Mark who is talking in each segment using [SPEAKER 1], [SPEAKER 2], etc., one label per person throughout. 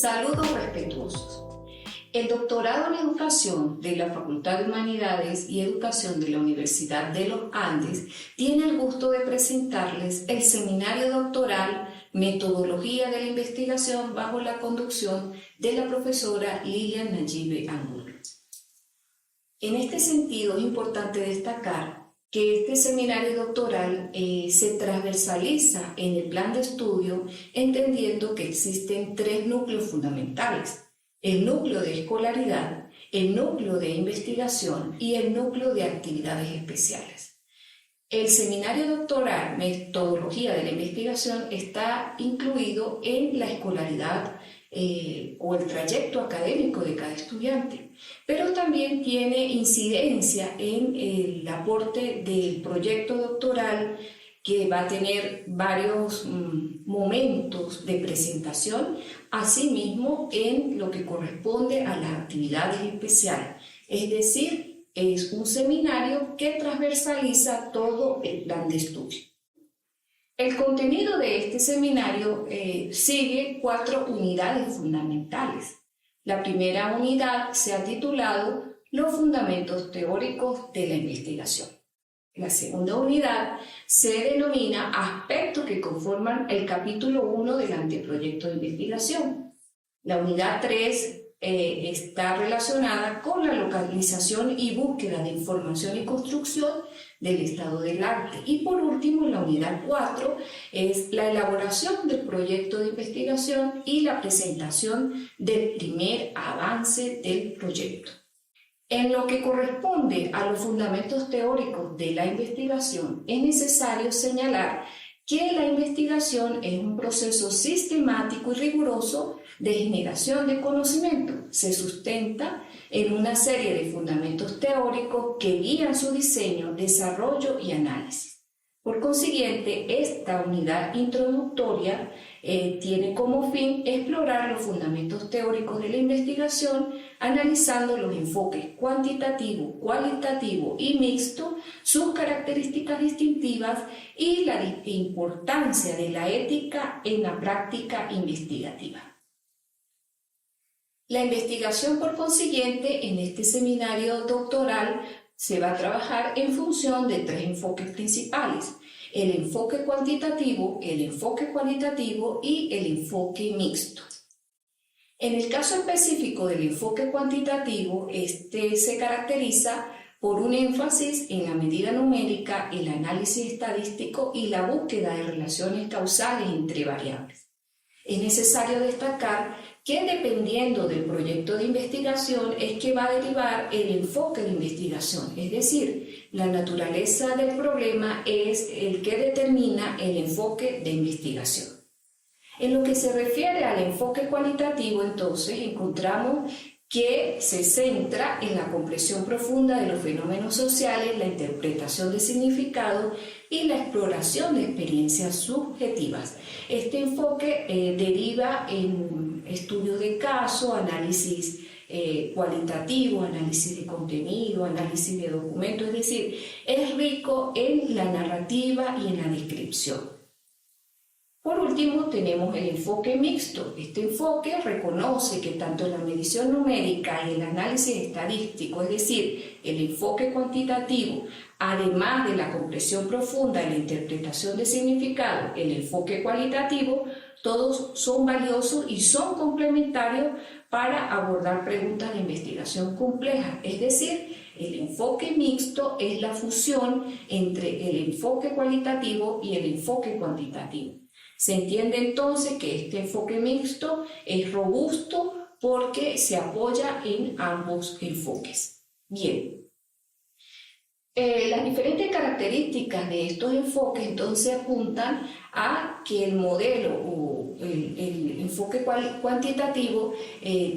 [SPEAKER 1] Saludos respetuosos. El doctorado en Educación de la Facultad de Humanidades y Educación de la Universidad de los Andes tiene el gusto de presentarles el seminario doctoral Metodología de la Investigación bajo la conducción de la profesora Lilian Nayibe Angulo. En este sentido es importante destacar que este seminario doctoral se transversaliza en el plan de estudio entendiendo que existen tres núcleos fundamentales: el núcleo de escolaridad, el núcleo de investigación y el núcleo de actividades especiales. El seminario doctoral Metodología de la Investigación está incluido en la escolaridad o el trayecto académico de cada estudiante, pero también tiene incidencia en el aporte del proyecto doctoral, que va a tener varios momentos de presentación, asimismo en lo que corresponde a las actividades especiales. Es decir, es un seminario que transversaliza todo el plan de estudio. El contenido de este seminario sigue 4 unidades fundamentales. La primera unidad se ha titulado Los fundamentos teóricos de la investigación. La segunda unidad se denomina Aspectos que conforman el capítulo 1 del anteproyecto de investigación. La unidad 3 está relacionada con la localización y búsqueda de información y construcción del estado del arte. Y por último, la unidad 4 es la elaboración del proyecto de investigación y la presentación del primer avance del proyecto. En lo que corresponde a los fundamentos teóricos de la investigación, es necesario señalar que la investigación es un proceso sistemático y riguroso de generación de conocimiento. Se sustenta en una serie de fundamentos teóricos que guían su diseño, desarrollo y análisis. Por consiguiente, esta unidad introductoria tiene como fin explorar los fundamentos teóricos de la investigación, analizando los enfoques cuantitativo, cualitativo y mixto, sus características distintivas y la importancia de la ética en la práctica investigativa. La investigación, por consiguiente, en este seminario doctoral se va a trabajar en función de 3 enfoques principales: el enfoque cuantitativo, el enfoque cualitativo y el enfoque mixto. En el caso específico del enfoque cuantitativo, este se caracteriza por un énfasis en la medida numérica, el análisis estadístico y la búsqueda de relaciones causales entre variables. Es necesario destacar que dependiendo del proyecto de investigación es que va a derivar el enfoque de investigación, es decir, la naturaleza del problema es el que determina el enfoque de investigación. En lo que se refiere al enfoque cualitativo, entonces, encontramos que se centra en la comprensión profunda de los fenómenos sociales, la interpretación de significado y la exploración de experiencias subjetivas. Este enfoque deriva en estudios de caso, análisis cualitativo, análisis de contenido, análisis de documentos, es decir, es rico en la narrativa y en la descripción. Por último, tenemos el enfoque mixto. Este enfoque reconoce que tanto la medición numérica y el análisis estadístico, es decir, el enfoque cuantitativo, además de la comprensión profunda y la interpretación de significado, el enfoque cualitativo, todos son valiosos y son complementarios para abordar preguntas de investigación complejas. Es decir, el enfoque mixto es la fusión entre el enfoque cualitativo y el enfoque cuantitativo. Se entiende entonces que este enfoque mixto es robusto porque se apoya en ambos enfoques. Bien. Las diferentes características de estos enfoques entonces apuntan a que el modelo o el enfoque cuantitativo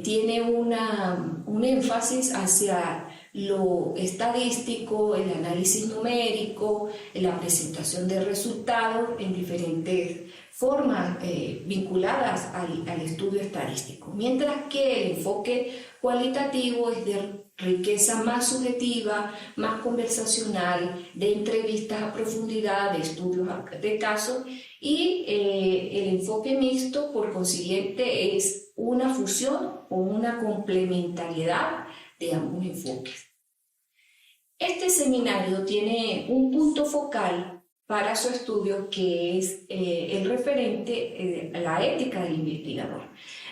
[SPEAKER 1] tiene un énfasis hacia lo estadístico, el análisis numérico, la presentación de resultados en diferentes formas vinculadas al estudio estadístico, mientras que el enfoque cualitativo es de riqueza más subjetiva, más conversacional, de entrevistas a profundidad, de estudios de casos, y el enfoque mixto, por consiguiente, es una fusión o una complementariedad de ambos enfoques. Este seminario tiene un punto focal para su estudio que es el referente a la ética del investigador.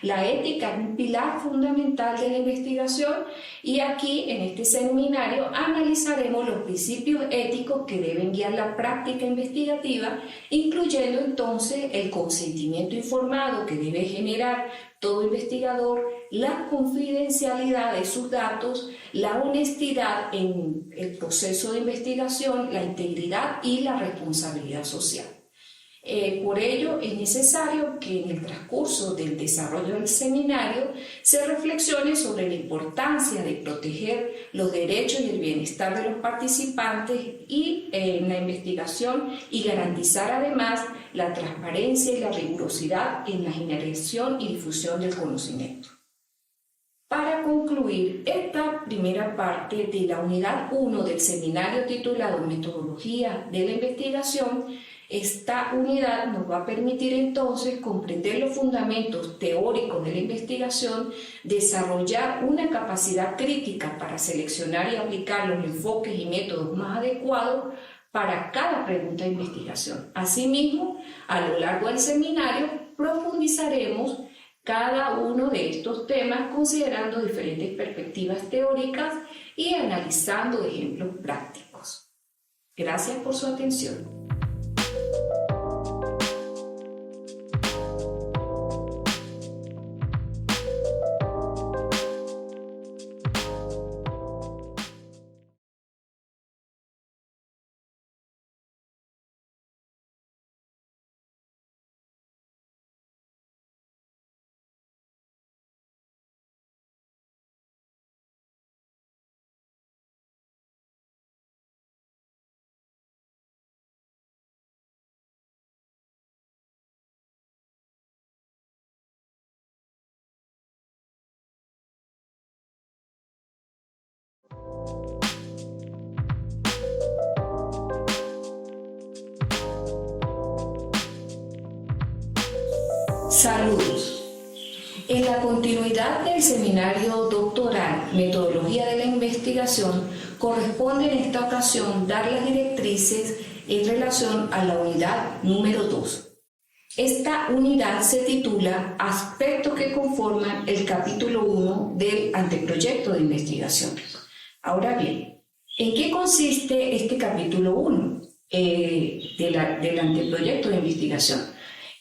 [SPEAKER 1] La ética es un pilar fundamental de la investigación y aquí en este seminario analizaremos los principios éticos que deben guiar la práctica investigativa, incluyendo entonces el consentimiento informado que debe generar todo investigador, la confidencialidad de sus datos, la honestidad en el proceso de investigación, la integridad y la responsabilidad social. Por ello, es necesario que en el transcurso del desarrollo del seminario se reflexione sobre la importancia de proteger los derechos y el bienestar de los participantes y en la investigación y garantizar además la transparencia y la rigurosidad en la generación y difusión del conocimiento. Para concluir esta primera parte de la unidad 1 del seminario titulado Metodología de la Investigación, esta unidad nos va a permitir entonces comprender los fundamentos teóricos de la investigación, desarrollar una capacidad crítica para seleccionar y aplicar los enfoques y métodos más adecuados para cada pregunta de investigación. Asimismo, a lo largo del seminario profundizaremos cada uno de estos temas considerando diferentes perspectivas teóricas y analizando ejemplos prácticos. Gracias por su atención. Saludos. En la continuidad del seminario doctoral Metodología de la Investigación, corresponde en esta ocasión dar las directrices en relación a la unidad número 2. Esta unidad se titula Aspectos que conforman el capítulo 1 del anteproyecto de investigación. Ahora bien, ¿en qué consiste este capítulo 1 del anteproyecto de investigación?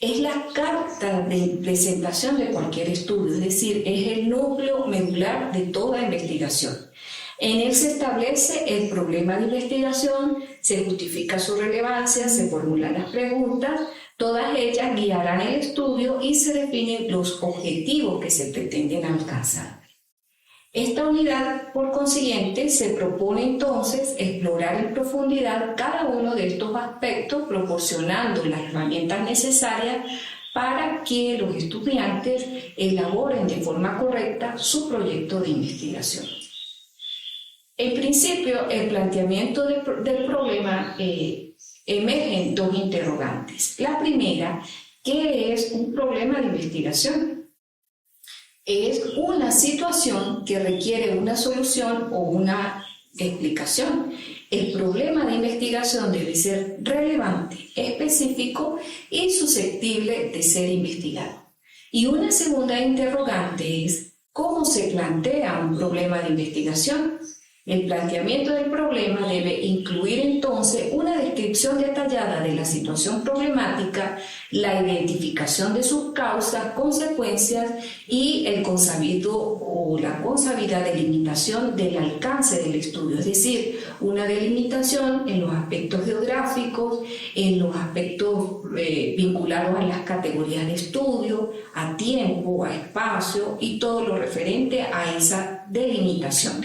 [SPEAKER 1] Es la carta de presentación de cualquier estudio, es decir, es el núcleo medular de toda investigación. En él se establece el problema de investigación, se justifica su relevancia, se formulan las preguntas, todas ellas guiarán el estudio y se definen los objetivos que se pretenden alcanzar. Esta unidad, por consiguiente, se propone entonces explorar en profundidad cada uno de estos aspectos, proporcionando las herramientas necesarias para que los estudiantes elaboren de forma correcta su proyecto de investigación. En principio, el planteamiento del problema emergen dos interrogantes. La primera, ¿qué es un problema de investigación? Es una situación que requiere una solución o una explicación. El problema de investigación debe ser relevante, específico y susceptible de ser investigado. Y una segunda interrogante es, ¿cómo se plantea un problema de investigación? El planteamiento del problema debe incluir entonces una descripción detallada de la situación problemática, la identificación de sus causas, consecuencias y el consabido o la consabida delimitación del alcance del estudio, es decir, una delimitación en los aspectos geográficos, en los aspectos vinculados a las categorías de estudio, a tiempo, a espacio y todo lo referente a esa delimitación.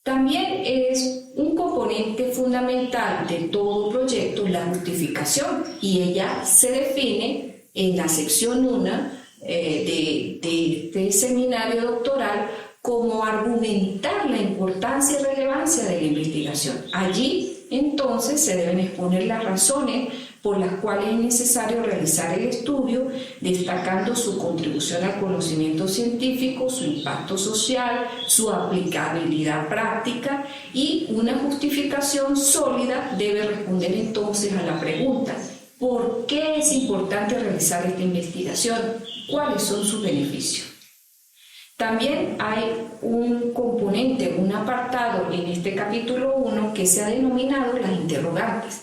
[SPEAKER 1] También es un componente fundamental de todo proyecto la justificación, y ella se define en la sección 1 de este seminario doctoral como argumentar la importancia y relevancia de la investigación. Allí, entonces, se deben exponer las razones por las cuales es necesario realizar el estudio, destacando su contribución al conocimiento científico, su impacto social, su aplicabilidad práctica, y una justificación sólida debe responder entonces a la pregunta: ¿por qué es importante realizar esta investigación? ¿Cuáles son sus beneficios? También hay un componente, un apartado en este capítulo 1 que se ha denominado las interrogantes.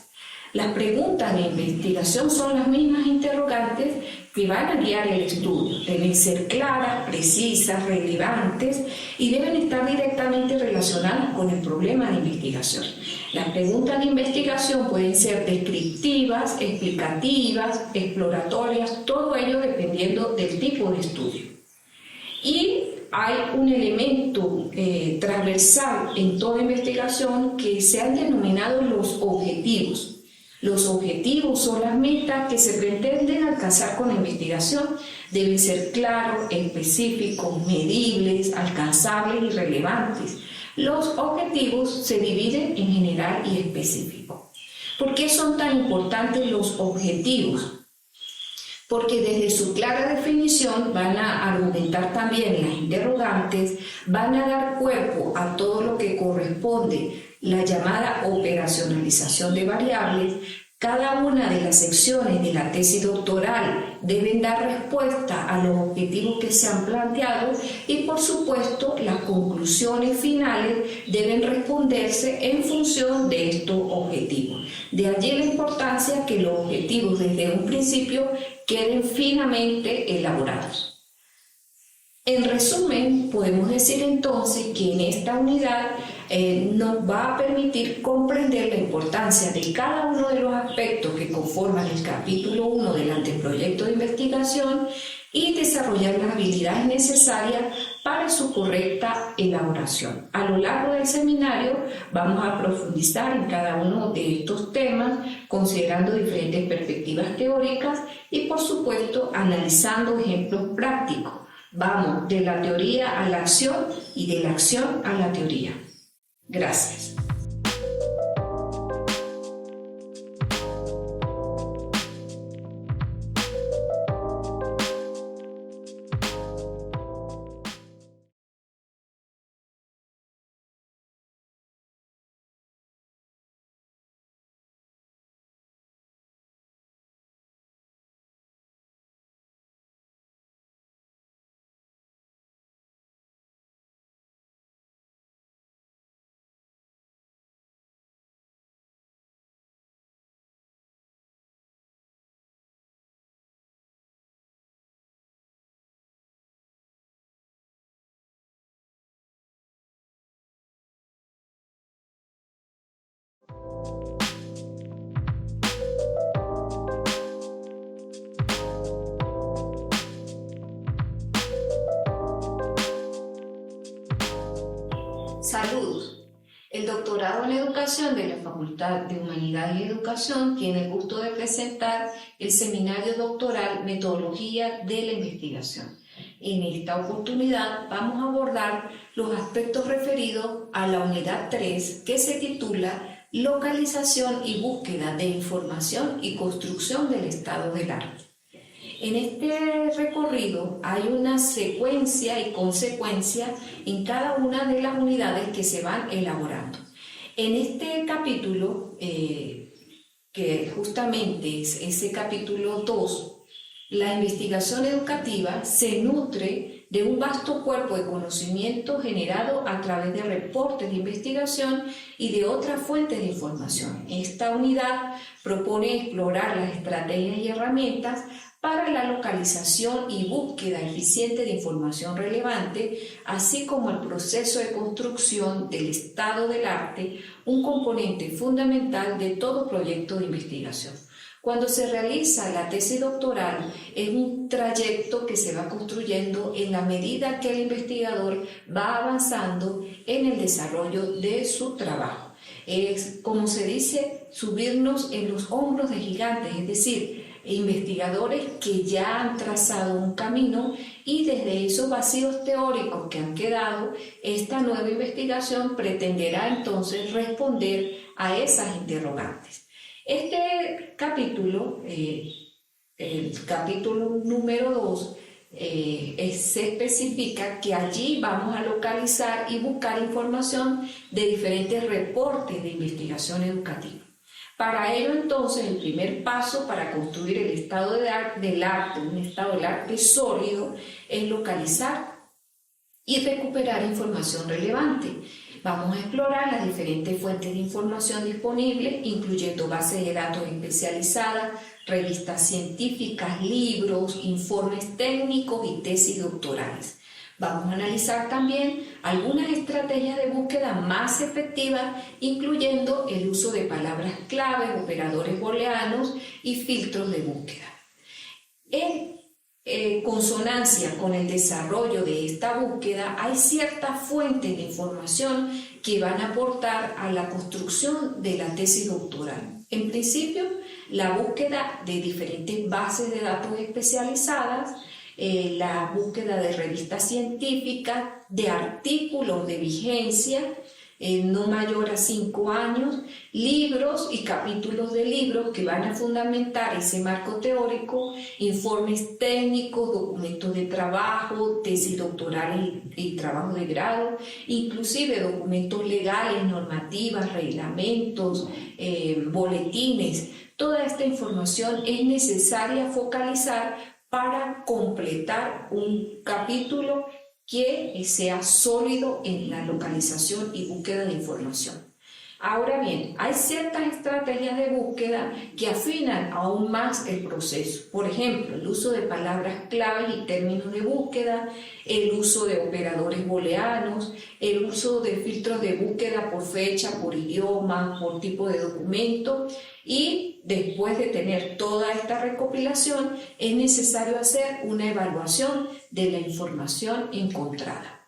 [SPEAKER 1] Las preguntas de investigación son las mismas interrogantes que van a guiar el estudio. Deben ser claras, precisas, relevantes y deben estar directamente relacionadas con el problema de investigación. Las preguntas de investigación pueden ser descriptivas, explicativas, exploratorias, todo ello dependiendo del tipo de estudio. Y hay un elemento transversal en toda investigación que se han denominado los objetivos. Los objetivos son las metas que se pretenden alcanzar con la investigación. Deben ser claros, específicos, medibles, alcanzables y relevantes. Los objetivos se dividen en general y específico. ¿Por qué son tan importantes los objetivos? Porque desde su clara definición van a argumentar también las interrogantes, van a dar cuerpo a todo lo que corresponde la llamada operacionalización de variables. Cada una de las secciones de la tesis doctoral deben dar respuesta a los objetivos que se han planteado y, por supuesto, las conclusiones finales deben responderse en función de estos objetivos. De allí la importancia que los objetivos desde un principio queden finamente elaborados. En resumen, podemos decir entonces que en esta unidad nos va a permitir comprender la importancia de cada uno de los aspectos que conforman el capítulo 1 del anteproyecto de investigación y desarrollar las habilidades necesarias para su correcta elaboración. A lo largo del seminario vamos a profundizar en cada uno de estos temas, considerando diferentes perspectivas teóricas y, por supuesto, analizando ejemplos prácticos. Vamos de la teoría a la acción y de la acción a la teoría. Gracias. Saludos. El doctorado en educación de la Facultad de Humanidades y Educación tiene el gusto de presentar el seminario doctoral Metodología de la Investigación. En esta oportunidad vamos a abordar los aspectos referidos a la unidad 3, que se titula Localización y búsqueda de información y construcción del estado del arte. En este recorrido hay una secuencia y consecuencia en cada una de las unidades que se van elaborando. En este capítulo, que justamente es ese capítulo 2, la investigación educativa se nutre de un vasto cuerpo de conocimiento generado a través de reportes de investigación y de otras fuentes de información. Esta unidad propone explorar las estrategias y herramientas para la localización y búsqueda eficiente de información relevante, así como el proceso de construcción del estado del arte, un componente fundamental de todo proyecto de investigación. Cuando se realiza la tesis doctoral, es un trayecto que se va construyendo en la medida que el investigador va avanzando en el desarrollo de su trabajo. Es, como se dice, subirnos en los hombros de gigantes, es decir, investigadores que ya han trazado un camino y desde esos vacíos teóricos que han quedado, esta nueva investigación pretenderá entonces responder a esas interrogantes. Este capítulo, el capítulo número 2, se especifica que allí vamos a localizar y buscar información de diferentes reportes de investigación educativa. Para ello, entonces, el primer paso para construir el estado del arte, un estado del arte sólido, es localizar y recuperar información relevante. Vamos a explorar las diferentes fuentes de información disponibles, incluyendo bases de datos especializadas, revistas científicas, libros, informes técnicos y tesis doctorales. Vamos a analizar también algunas estrategias de búsqueda más efectivas, incluyendo el uso de palabras clave, operadores booleanos y filtros de búsqueda. En consonancia con el desarrollo de esta búsqueda, hay ciertas fuentes de información que van a aportar a la construcción de la tesis doctoral. En principio, la búsqueda de diferentes bases de datos especializadas, la búsqueda de revistas científicas, de artículos de vigencia, no mayor a 5 años, libros y capítulos de libros que van a fundamentar ese marco teórico, informes técnicos, documentos de trabajo, tesis doctoral y trabajo de grado, inclusive documentos legales, normativas, reglamentos, boletines. Toda esta información es necesaria focalizar para completar un capítulo que sea sólido en la localización y búsqueda de información. Ahora bien, hay ciertas estrategias de búsqueda que afinan aún más el proceso. Por ejemplo, el uso de palabras claves y términos de búsqueda, el uso de operadores booleanos, el uso de filtros de búsqueda por fecha, por idioma, por tipo de documento. Y después de tener toda esta recopilación, es necesario hacer una evaluación de la información encontrada.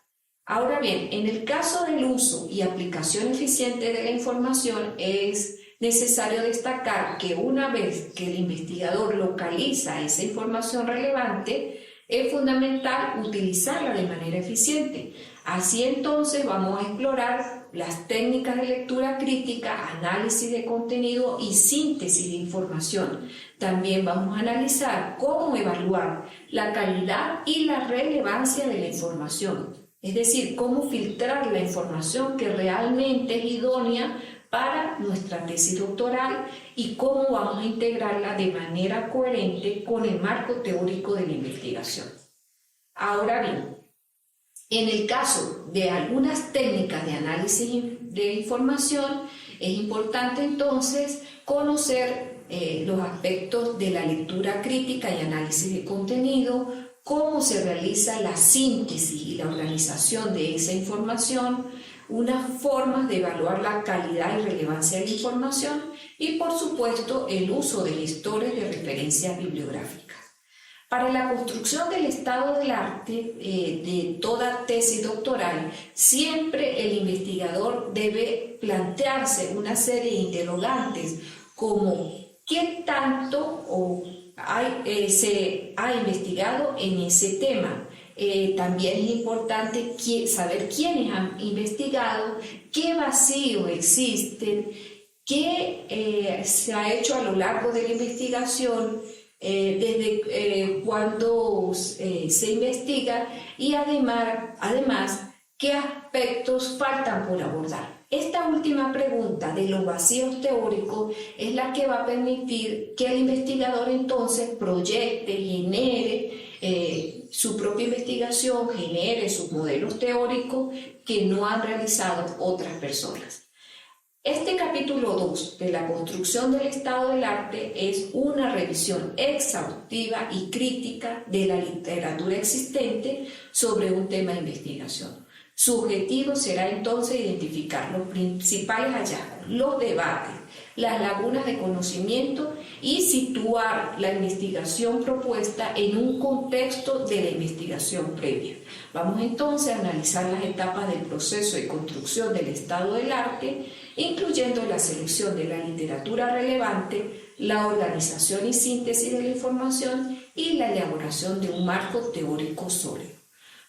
[SPEAKER 1] Ahora bien, en el caso del uso y aplicación eficiente de la información, es necesario destacar que una vez que el investigador localiza esa información relevante, es fundamental utilizarla de manera eficiente. Así entonces vamos a explorar las técnicas de lectura crítica, análisis de contenido y síntesis de información. También vamos a analizar cómo evaluar la calidad y la relevancia de la información. Es decir, cómo filtrar la información que realmente es idónea para nuestra tesis doctoral y cómo vamos a integrarla de manera coherente con el marco teórico de la investigación. Ahora bien, en el caso de algunas técnicas de análisis de información, es importante entonces conocer los aspectos de la lectura crítica y análisis de contenido, cómo se realiza la síntesis y la organización de esa información, unas formas de evaluar la calidad y relevancia de la información y, por supuesto, el uso de gestores de referencias bibliográficas. Para la construcción del estado del arte de toda tesis doctoral, siempre el investigador debe plantearse una serie de interrogantes como ¿qué tanto se ha investigado en ese tema? También es importante saber quiénes han investigado, qué vacíos existen, qué se ha hecho a lo largo de la investigación, desde cuando se investiga y además qué aspectos faltan por abordar. Esta última pregunta de los vacíos teóricos es la que va a permitir que el investigador entonces proyecte, genere su propia investigación, genere sus modelos teóricos que no han realizado otras personas. Este capítulo 2 de la construcción del estado del arte es una revisión exhaustiva y crítica de la literatura existente sobre un tema de investigación. Su objetivo será entonces identificar los principales hallazgos, los debates, las lagunas de conocimiento y situar la investigación propuesta en un contexto de la investigación previa. Vamos entonces a analizar las etapas del proceso de construcción del estado del arte, incluyendo la selección de la literatura relevante, la organización y síntesis de la información y la elaboración de un marco teórico sólido.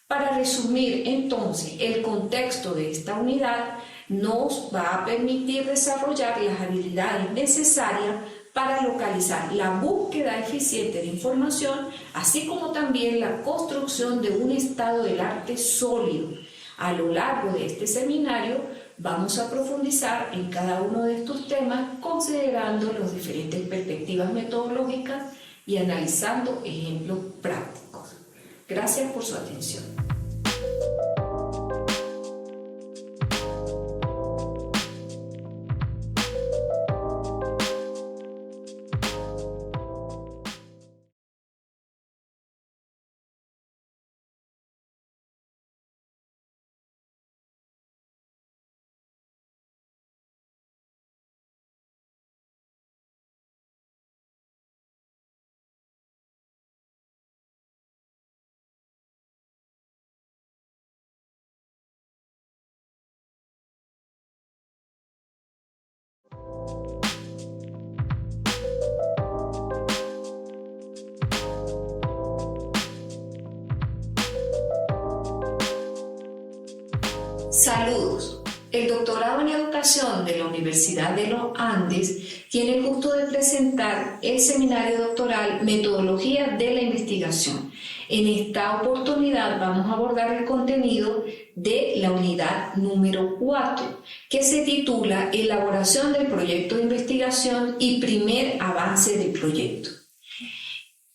[SPEAKER 1] Para resumir entonces el contexto de esta unidad, nos va a permitir desarrollar las habilidades necesarias para localizar la búsqueda eficiente de información, así como también la construcción de un estado del arte sólido. A lo largo de este seminario vamos a profundizar en cada uno de estos temas considerando las diferentes perspectivas metodológicas y analizando ejemplos prácticos. Gracias por su atención. Saludos. El doctorado en educación de la Universidad de los Andes tiene el gusto de presentar el seminario doctoral Metodología de la Investigación. En esta oportunidad vamos a abordar el contenido de la unidad número 4, que se titula Elaboración del proyecto de investigación y primer avance del proyecto.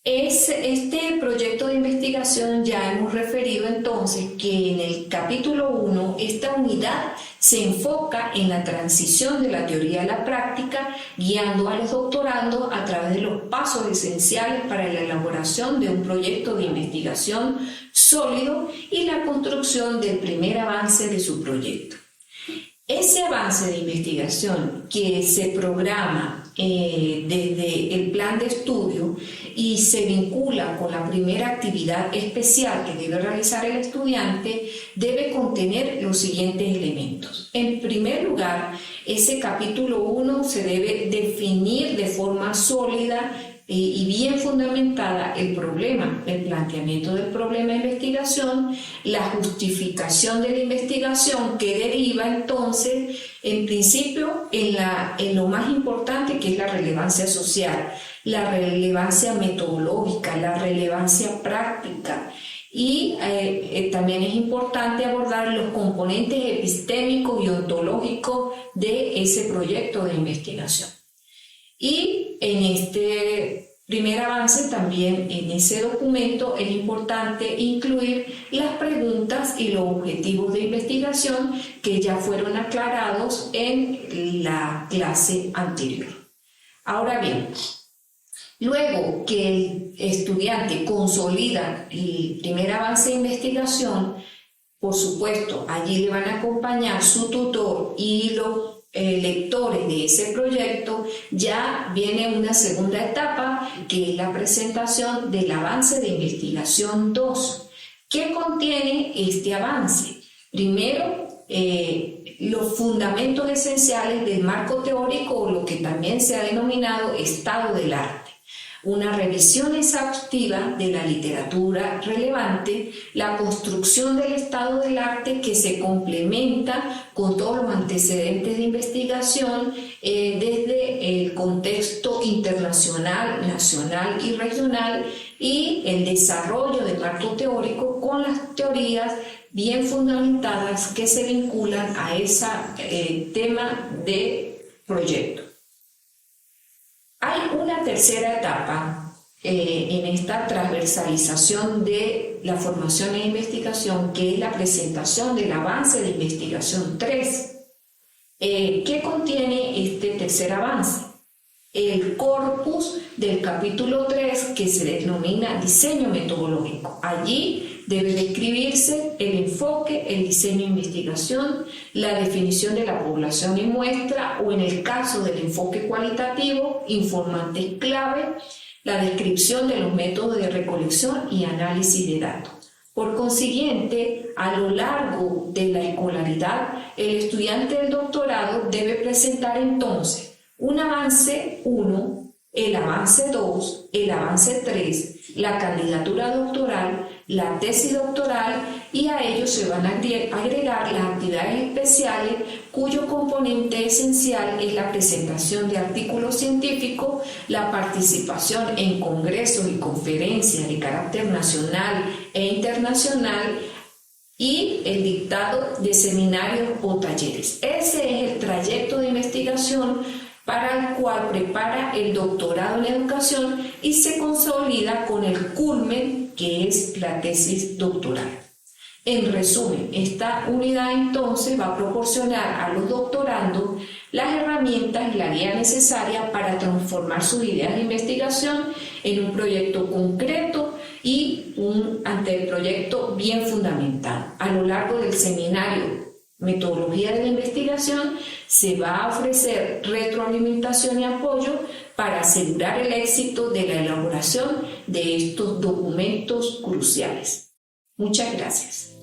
[SPEAKER 1] Este proyecto de investigación ya hemos referido entonces que en el capítulo 1 esta unidad se enfoca en la transición de la teoría a la práctica, guiando a los doctorandos a través de los pasos esenciales para la elaboración de un proyecto de investigación sólido y la construcción del primer avance de su proyecto. Ese avance de investigación que se programa desde el plan de estudio y se vincula con la primera actividad especial que debe realizar el estudiante, debe contener los siguientes elementos. En primer lugar, ese capítulo 1 se debe definir de forma sólida y bien fundamentada el problema, el planteamiento del problema de investigación, la justificación de la investigación que deriva entonces, en principio, en lo más importante que es la relevancia social, la relevancia metodológica, la relevancia práctica. Y también es importante abordar los componentes epistémicos y ontológicos de ese proyecto de investigación. Y en este primer avance también en ese documento es importante incluir las preguntas y los objetivos de investigación que ya fueron aclarados en la clase anterior. Ahora bien, luego que el estudiante consolida el primer avance de investigación, por supuesto, allí le van a acompañar su tutor y los lectores de ese proyecto, ya viene una segunda etapa que es la presentación del avance de investigación 2. ¿Qué contiene este avance? Primero, los fundamentos esenciales del marco teórico, o lo que también se ha denominado estado del arte. Una revisión exhaustiva de la literatura relevante, la construcción del estado del arte que se complementa con todos los antecedentes de investigación desde el contexto internacional, nacional y regional, y el desarrollo del marco teórico con las teorías bien fundamentadas que se vinculan a ese tema de proyecto. Hay una tercera etapa en esta transversalización de la formación e investigación, que es la presentación del avance de investigación 3. ¿Qué contiene este tercer avance? el corpus del capítulo 3 que se denomina diseño metodológico. Allí debe describirse el enfoque, el diseño de investigación, la definición de la población y muestra, o en el caso del enfoque cualitativo, informantes clave, la descripción de los métodos de recolección y análisis de datos. Por consiguiente, a lo largo de la escolaridad, el estudiante del doctorado debe presentar entonces un avance 1, el avance 2, el avance 3, la candidatura doctoral, la tesis doctoral, y a ello se van a agregar las actividades especiales cuyo componente esencial es la presentación de artículos científicos, la participación en congresos y conferencias de carácter nacional e internacional y el dictado de seminarios o talleres. Ese es el trayecto de investigación para el cual prepara el doctorado en educación y se consolida con el culmen que es la tesis doctoral. En resumen, esta unidad entonces va a proporcionar a los doctorandos las herramientas y la guía necesaria para transformar sus ideas de investigación en un proyecto concreto y un anteproyecto bien fundamentado. A lo largo del seminario Metodología de la Investigación se va a ofrecer retroalimentación y apoyo para asegurar el éxito de la elaboración de estos documentos cruciales. Muchas gracias.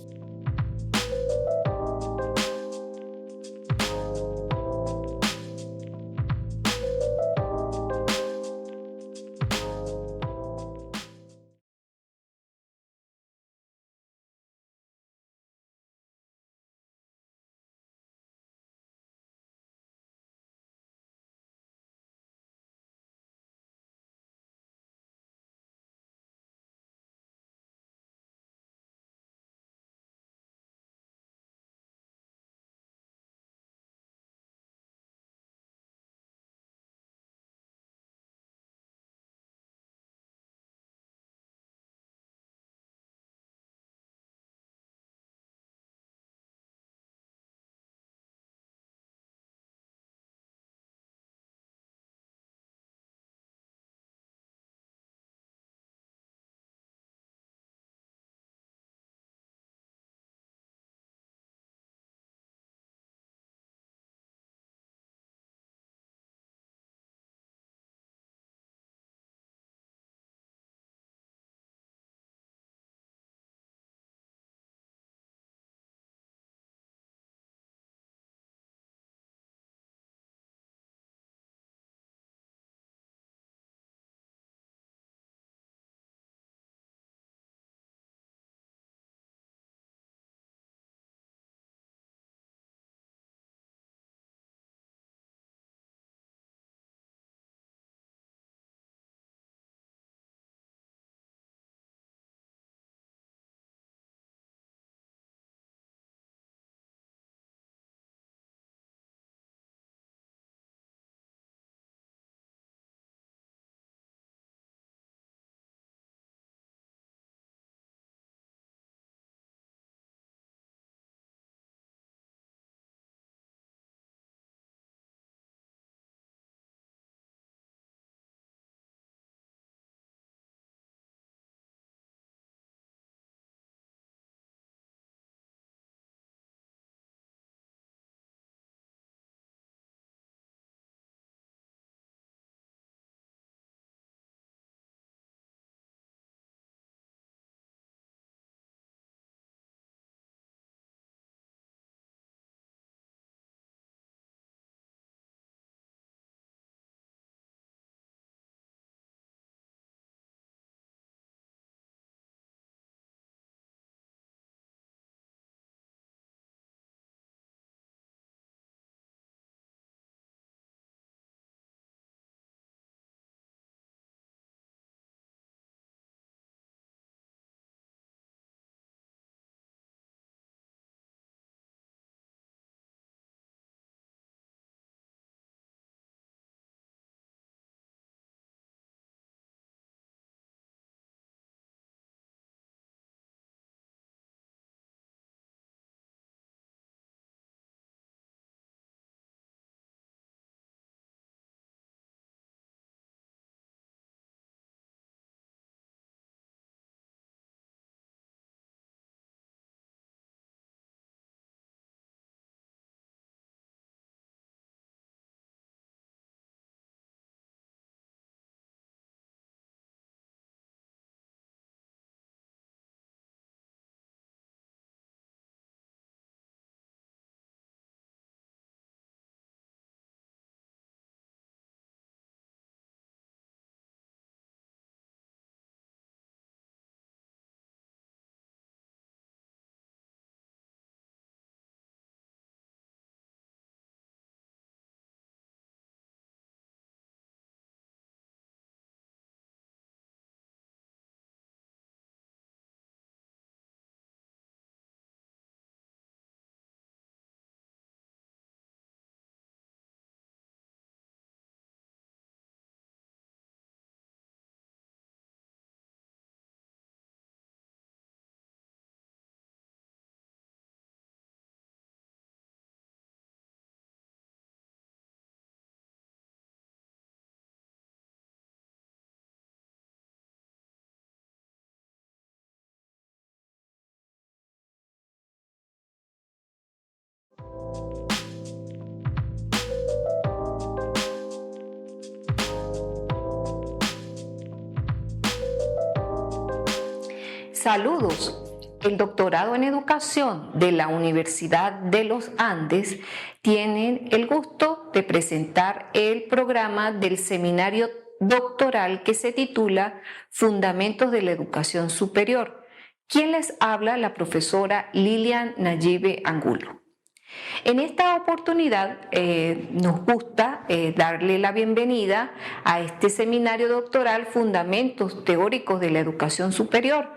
[SPEAKER 1] Saludos. El doctorado en educación de la Universidad de los Andes tiene el gusto de presentar el programa del seminario doctoral que se titula Fundamentos de la Educación Superior. Quien les habla, la profesora Lilian Nayibe Angulo. En esta oportunidad nos gusta darle la bienvenida a este seminario doctoral Fundamentos Teóricos de la Educación Superior.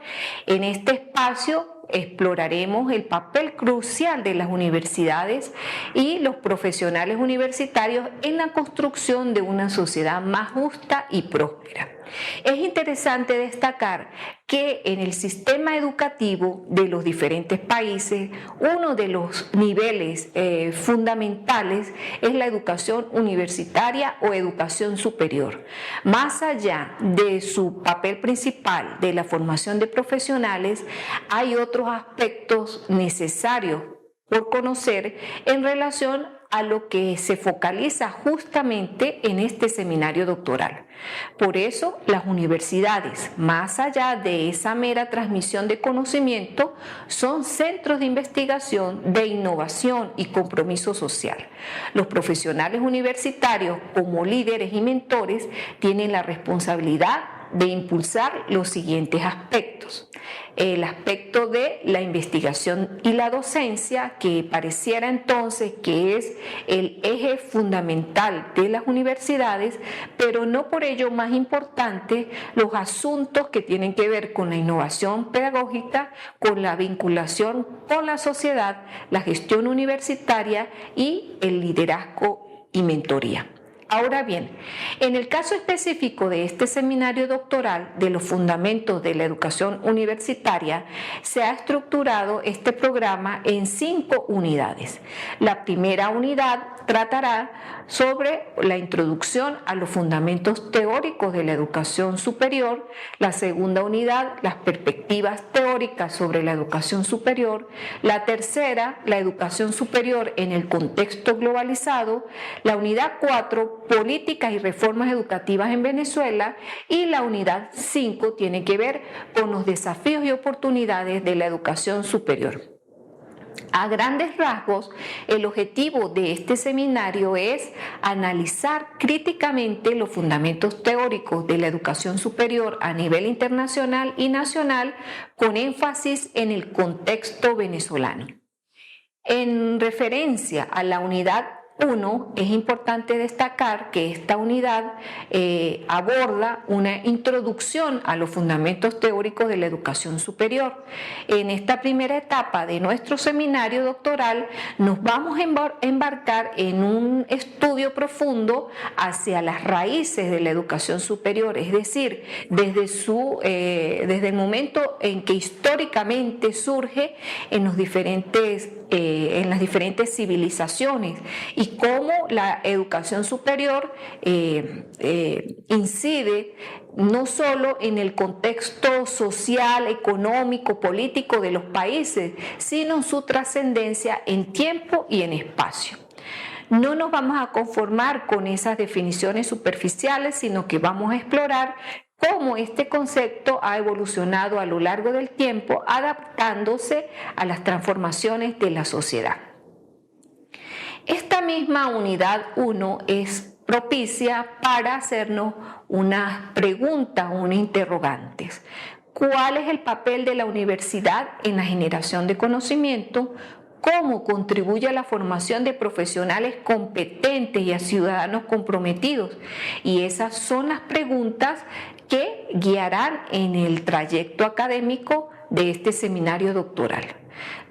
[SPEAKER 1] En este espacio exploraremos el papel crucial de las universidades y los profesionales universitarios en la construcción de una sociedad más justa y próspera. Es interesante destacar que en el sistema educativo de los diferentes países, uno de los niveles fundamentales es la educación universitaria o educación superior. Más allá de su papel principal de la formación de profesionales, hay otros aspectos necesarios por conocer en relación a lo que se focaliza justamente en este seminario doctoral. Por eso, las universidades, más allá de esa mera transmisión de conocimiento, son centros de investigación, de innovación y compromiso social. Los profesionales universitarios, como líderes y mentores, tienen la responsabilidad de impulsar los siguientes aspectos. El aspecto de la investigación y la docencia, que pareciera entonces que es el eje fundamental de las universidades, pero no por ello más importante los asuntos que tienen que ver con la innovación pedagógica, con la vinculación con la sociedad, la gestión universitaria y el liderazgo y mentoría. Ahora bien, en el caso específico de este seminario doctoral de los fundamentos de la educación universitaria, se ha estructurado este programa en 5 unidades. La primera unidad tratará sobre la introducción a los fundamentos teóricos de la educación superior, la segunda unidad, las perspectivas teóricas sobre la educación superior, la tercera, la educación superior en el contexto globalizado, la unidad 4, políticas y reformas educativas en Venezuela, y la unidad 5 tiene que ver con los desafíos y oportunidades de la educación superior. A grandes rasgos, el objetivo de este seminario es analizar críticamente los fundamentos teóricos de la educación superior a nivel internacional y nacional, con énfasis en el contexto venezolano. En referencia a la unidad 1, es importante destacar que esta unidad aborda una introducción a los fundamentos teóricos de la educación superior. En esta primera etapa de nuestro seminario doctoral nos vamos a embarcar en un estudio profundo hacia las raíces de la educación superior, es decir, desde el momento en que históricamente surge en las diferentes civilizaciones, y cómo la educación superior incide no solo en el contexto social, económico, político de los países, sino en su trascendencia en tiempo y en espacio. No nos vamos a conformar con esas definiciones superficiales, sino que vamos a explorar cómo este concepto ha evolucionado a lo largo del tiempo, adaptándose a las transformaciones de la sociedad. Esta misma unidad 1 es propicia para hacernos unas preguntas, unas interrogantes. ¿Cuál es el papel de la universidad en la generación de conocimiento? ¿Cómo contribuye a la formación de profesionales competentes y a ciudadanos comprometidos? Y esas son las preguntas que guiarán en el trayecto académico de este seminario doctoral.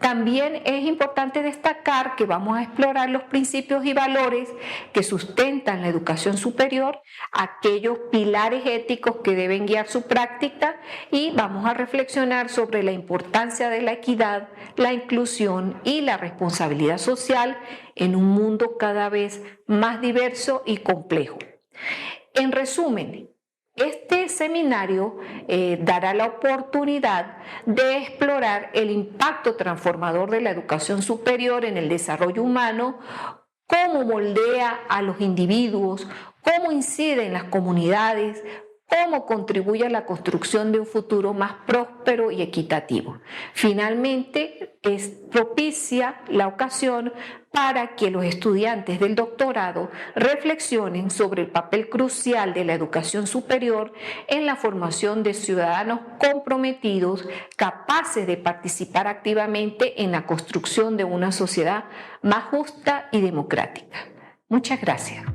[SPEAKER 1] También es importante destacar que vamos a explorar los principios y valores que sustentan la educación superior, aquellos pilares éticos que deben guiar su práctica, y vamos a reflexionar sobre la importancia de la equidad, la inclusión y la responsabilidad social en un mundo cada vez más diverso y complejo. En resumen,
[SPEAKER 2] Este seminario dará la oportunidad de explorar el impacto transformador de la educación superior en el desarrollo humano, cómo moldea a los individuos, cómo incide en las comunidades, cómo contribuye a la construcción de un futuro más próspero y equitativo. Finalmente, es propicia la ocasión para que los estudiantes del doctorado reflexionen sobre el papel crucial de la educación superior en la formación de ciudadanos comprometidos, capaces de participar activamente en la construcción de una sociedad más justa y democrática. Muchas gracias.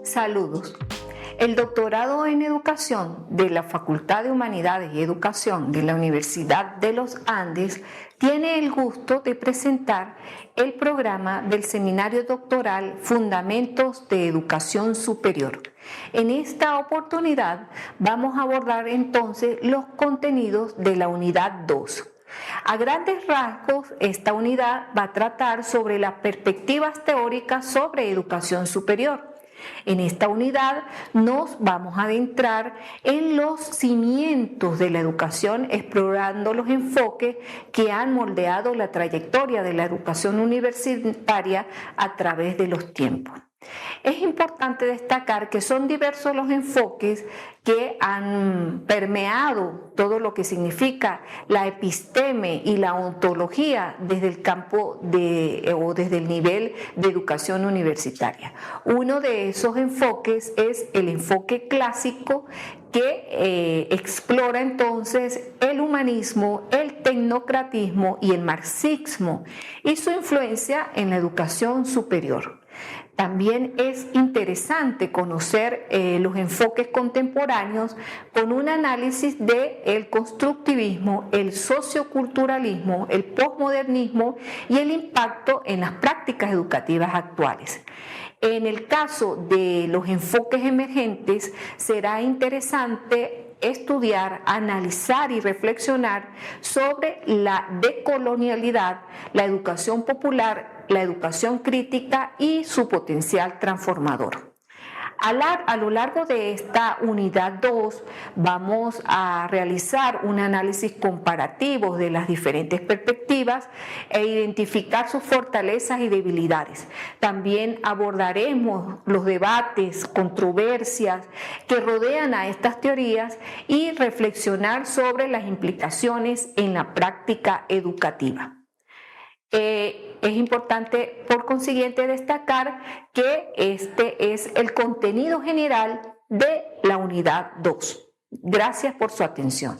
[SPEAKER 2] Saludos. El doctorado en educación de la Facultad de Humanidades y Educación de la Universidad de los Andes tiene el gusto de presentar el programa del Seminario Doctoral Fundamentos de Educación Superior. En esta oportunidad vamos a abordar entonces los contenidos de la unidad 2. A grandes rasgos, esta unidad va a tratar sobre las perspectivas teóricas sobre educación superior. En esta unidad nos vamos a adentrar en los cimientos de la educación, explorando los enfoques que han moldeado la trayectoria de la educación universitaria a través de los tiempos. Es importante destacar que son diversos los enfoques que han permeado todo lo que significa la episteme y la ontología desde el campo o desde el nivel de educación universitaria. Uno de esos enfoques es el enfoque clásico que explora entonces el humanismo, el tecnocratismo y el marxismo y su influencia en la educación superior. También es interesante conocer los enfoques contemporáneos con un análisis del constructivismo, el socioculturalismo, el posmodernismo y el impacto en las prácticas educativas actuales. En el caso de los enfoques emergentes, será interesante estudiar, analizar y reflexionar sobre la decolonialidad, la educación popular, la educación crítica y su potencial transformador. A lo largo de esta unidad 2 vamos a realizar un análisis comparativo de las diferentes perspectivas e identificar sus fortalezas y debilidades. También abordaremos los debates, controversias que rodean a estas teorías y reflexionar sobre las implicaciones en la práctica educativa. Es importante, por consiguiente, destacar que este es el contenido general de la unidad 2. Gracias por su atención.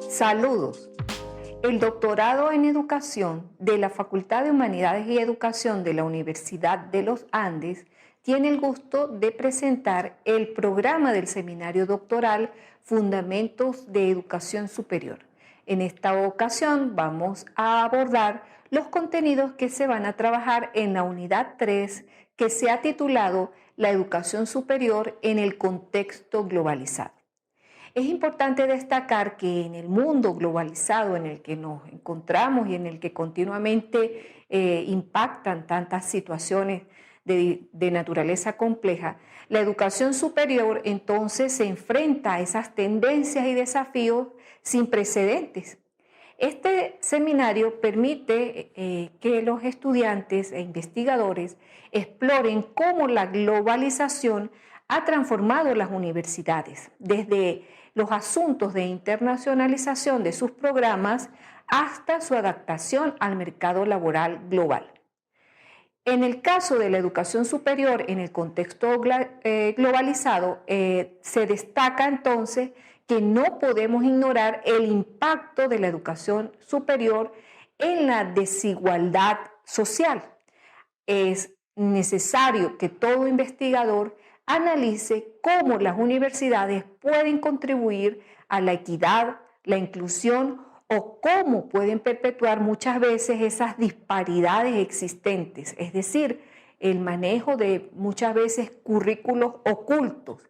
[SPEAKER 2] Saludos. El doctorado en educación de la Facultad de Humanidades y Educación de la Universidad de los Andes tiene el gusto de presentar el programa del seminario doctoral Fundamentos de Educación Superior. En esta ocasión vamos a abordar los contenidos que se van a trabajar en la unidad 3, que se ha titulado La educación superior en el contexto globalizado. Es importante destacar que en el mundo globalizado en el que nos encontramos y en el que continuamente impactan tantas situaciones de naturaleza compleja, la educación superior entonces se enfrenta a esas tendencias y desafíos sin precedentes. Este seminario permite que los estudiantes e investigadores exploren cómo la globalización ha transformado las universidades, desde los asuntos de internacionalización de sus programas hasta su adaptación al mercado laboral global. En el caso de la educación superior en el contexto globalizado, se destaca entonces que no podemos ignorar el impacto de la educación superior en la desigualdad social. Es necesario que todo investigador analice cómo las universidades pueden contribuir a la equidad, la inclusión o cómo pueden perpetuar muchas veces esas disparidades existentes, es decir, el manejo de muchas veces currículos ocultos.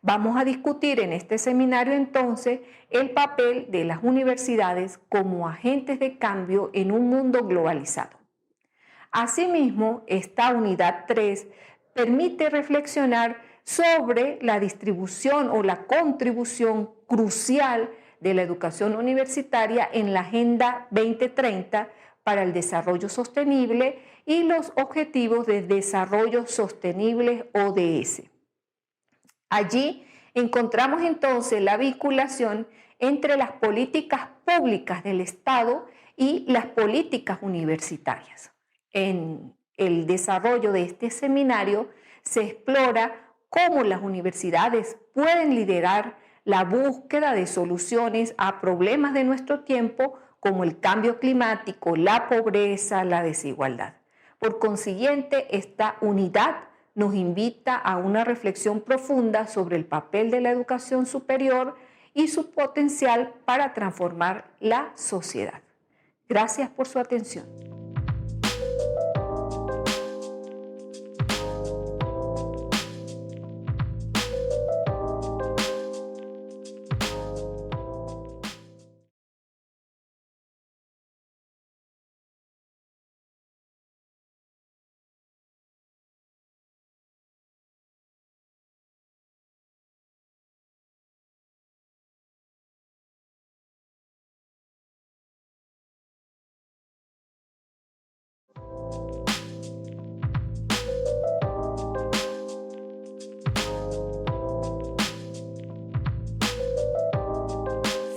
[SPEAKER 2] Vamos a discutir en este seminario entonces el papel de las universidades como agentes de cambio en un mundo globalizado. Asimismo, esta unidad 3 permite reflexionar sobre la distribución o la contribución crucial de la educación universitaria en la Agenda 2030 para el desarrollo sostenible y los Objetivos de Desarrollo Sostenible ODS. Allí encontramos entonces la vinculación entre las políticas públicas del Estado y las políticas universitarias. En el desarrollo de este seminario se explora cómo las universidades pueden liderar la búsqueda de soluciones a problemas de nuestro tiempo como el cambio climático, la pobreza, la desigualdad. Por consiguiente, esta unidad nos invita a una reflexión profunda sobre el papel de la educación superior y su potencial para transformar la sociedad. Gracias por su atención.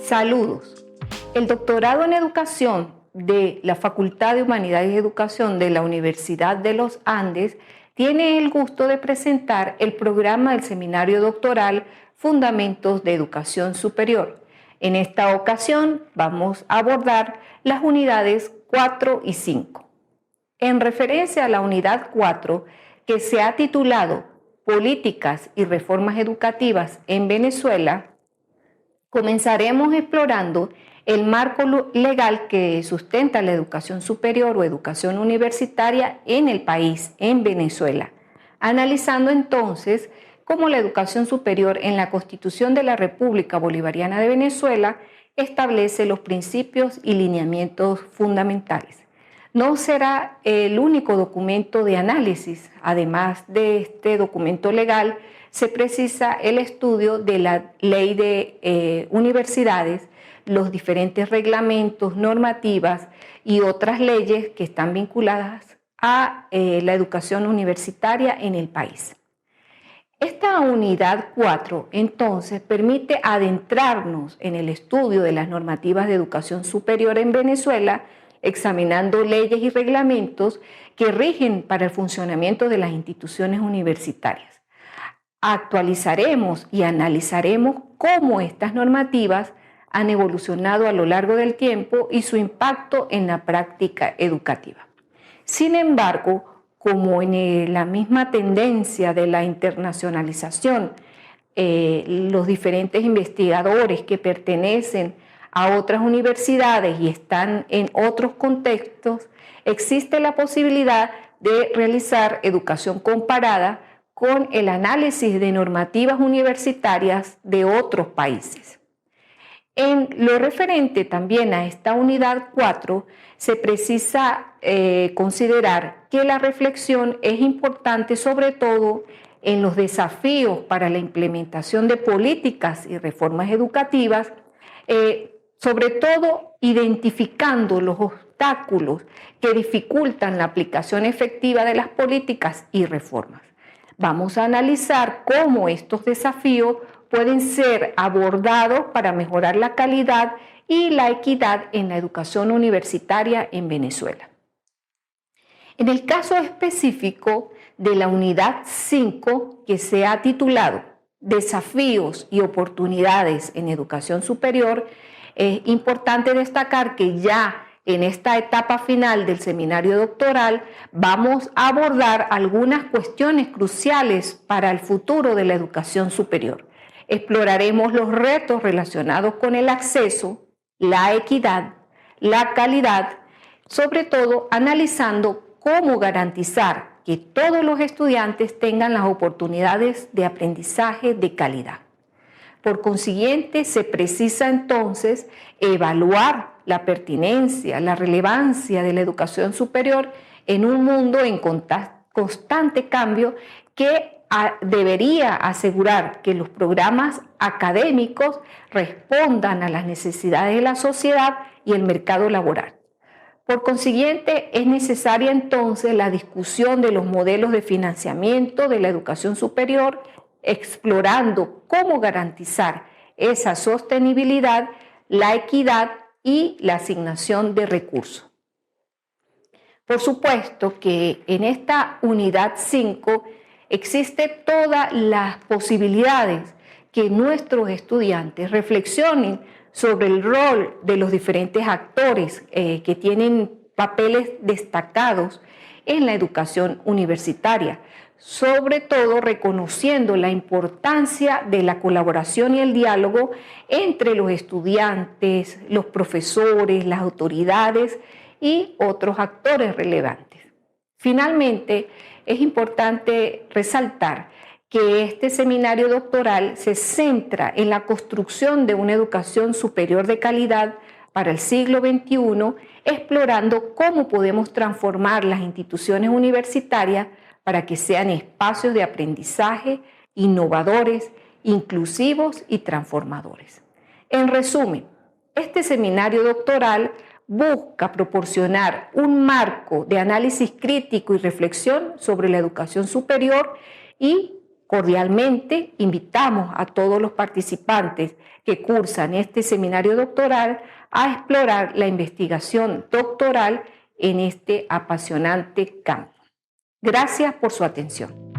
[SPEAKER 2] Saludos. El doctorado en educación de la Facultad de Humanidades y Educación de la Universidad de los Andes tiene el gusto de presentar el programa del seminario doctoral Fundamentos de Educación Superior. En esta ocasión vamos a abordar las unidades 4 y 5. En referencia a la unidad 4, que se ha titulado Políticas y Reformas Educativas en Venezuela, comenzaremos explorando el marco legal que sustenta la educación superior o educación universitaria en el país, en Venezuela, analizando entonces cómo la educación superior en la Constitución de la República Bolivariana de Venezuela establece los principios y lineamientos fundamentales. No será el único documento de análisis. Además de este documento legal, se precisa el estudio de la ley de universidades, los diferentes reglamentos, normativas y otras leyes que están vinculadas a la educación universitaria en el país. Esta unidad 4, entonces, permite adentrarnos en el estudio de las normativas de educación superior en Venezuela examinando leyes y reglamentos que rigen para el funcionamiento de las instituciones universitarias. Actualizaremos y analizaremos cómo estas normativas han evolucionado a lo largo del tiempo y su impacto en la práctica educativa. Sin embargo, como en la misma tendencia de la internacionalización, los diferentes investigadores que pertenecen a otras universidades y están en otros contextos, existe la posibilidad de realizar educación comparada con el análisis de normativas universitarias de otros países. En lo referente también a esta unidad 4, se precisa considerar que la reflexión es importante sobre todo en los desafíos para la implementación de políticas y reformas educativas, sobre todo identificando los obstáculos que dificultan la aplicación efectiva de las políticas y reformas. Vamos a analizar cómo estos desafíos pueden ser abordados para mejorar la calidad y la equidad en la educación universitaria en Venezuela. En el caso específico de la unidad 5, que se ha titulado Desafíos y oportunidades en educación superior, es importante destacar que ya en esta etapa final del seminario doctoral vamos a abordar algunas cuestiones cruciales para el futuro de la educación superior. Exploraremos los retos relacionados con el acceso, la equidad, la calidad, sobre todo analizando cómo garantizar que todos los estudiantes tengan las oportunidades de aprendizaje de calidad. Por consiguiente, se precisa entonces evaluar la pertinencia, la relevancia de la educación superior en un mundo en constante cambio que debería asegurar que los programas académicos respondan a las necesidades de la sociedad y el mercado laboral. Por consiguiente, es necesaria entonces la discusión de los modelos de financiamiento de la educación superior, explorando cómo garantizar esa sostenibilidad, la equidad y la asignación de recursos. Por supuesto que en esta unidad 5 existen todas las posibilidades que nuestros estudiantes reflexionen sobre el rol de los diferentes actores que tienen papeles destacados en la educación universitaria, sobre todo reconociendo la importancia de la colaboración y el diálogo entre los estudiantes, los profesores, las autoridades y otros actores relevantes. Finalmente, es importante resaltar que este seminario doctoral se centra en la construcción de una educación superior de calidad para el siglo XXI, explorando cómo podemos transformar las instituciones universitarias para que sean espacios de aprendizaje innovadores, inclusivos y transformadores. En resumen, este seminario doctoral busca proporcionar un marco de análisis crítico y reflexión sobre la educación superior y cordialmente invitamos a todos los participantes que cursan este seminario doctoral a explorar la investigación doctoral en este apasionante campo. Gracias por su atención.